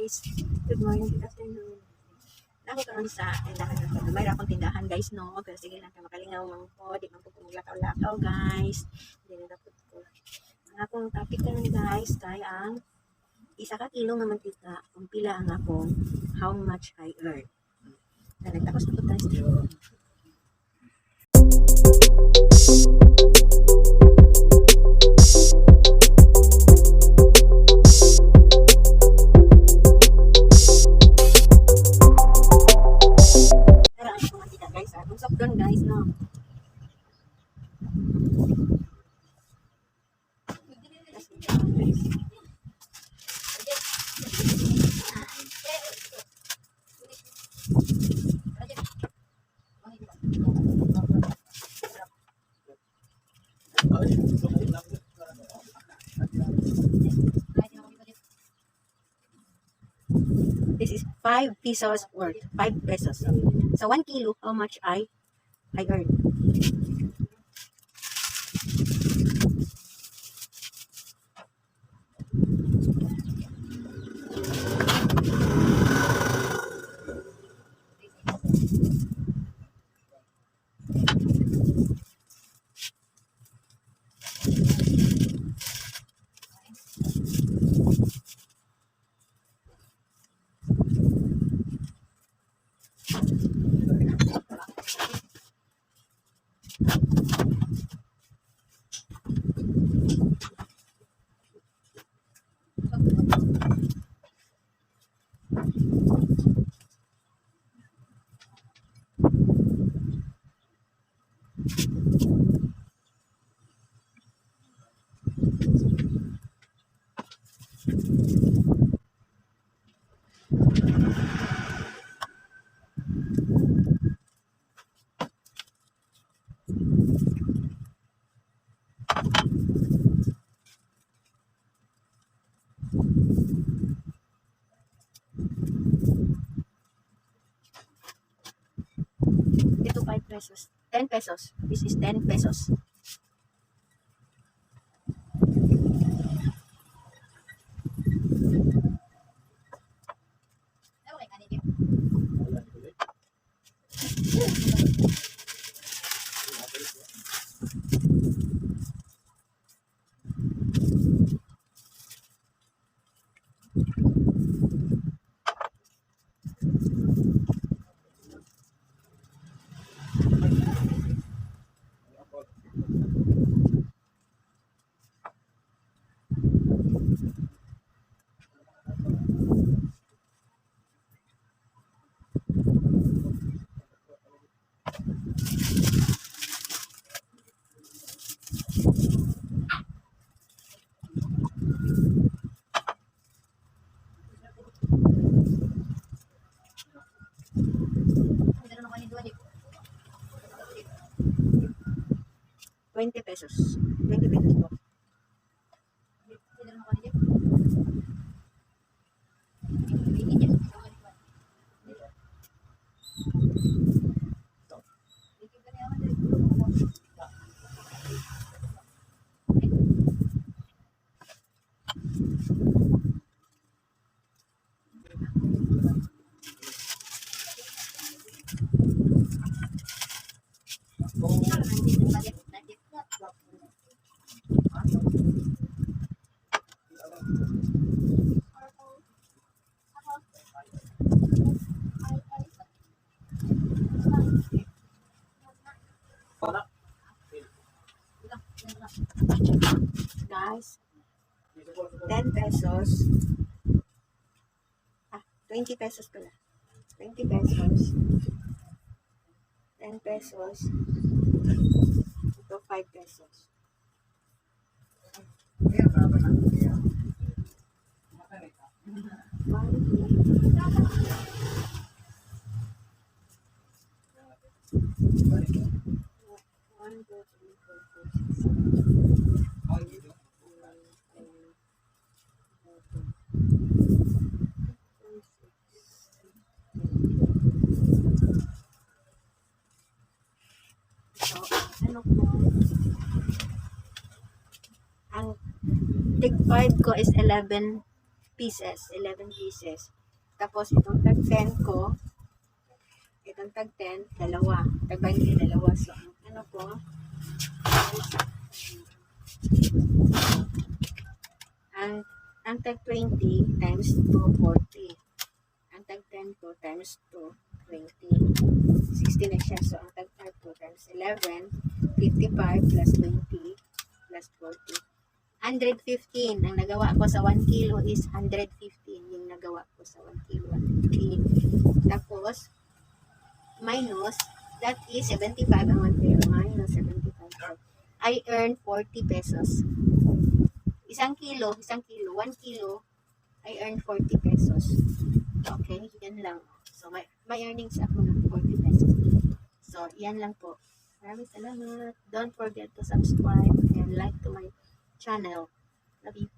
guys. Good morning, good afternoon. Ako karon sa tindahan na to. May akong tindahan guys no. Pero sige lang kayo makalingaw man po. Di man po kumulakaw-lakaw guys. Hindi na dapat ko. Ang akong topic karon guys kay ang isa ka kilong ng mantika. Kung pila ang akong how much I earn. Nagtapos na po tayo sa doon guys, no? This is 5 pesos worth, 5 pesos. So 1 kilo, how much I earn. Ito 5 pesos. 10 pesos. This is 10 pesos. $20 pesos. 20 pesos po. Guys, 10 pesos. 20 pesos pala. 20 pesos. 10 pesos. Ito 5 pesos. Ang tig 5 ko is 11 pieces, 11 pieces. Tapos, itong tag 10 ko, itong tag 10, dalawa. Tag 20, dalawa. So, ano ko, ang tag 20 times 2, 40. Ang tag 10 ko times 2, 20. 60 na siya. So, ang tag 5 ko times 11, 55 plus 20 plus 40. 115. Ang nagawa ko sa 1 kilo is 115. Yung nagawa ko sa 1 kilo, 115. Tapos, minus, that is 75 ang 1 kilo. Minus 75. I earn 40 pesos. Isang kilo, 1 kilo, I earn 40 pesos. Okay, yan lang. So, may earnings ako ng 40 pesos. So, yan lang po. Maraming salamat. Don't forget to subscribe and like to my channel. Love you.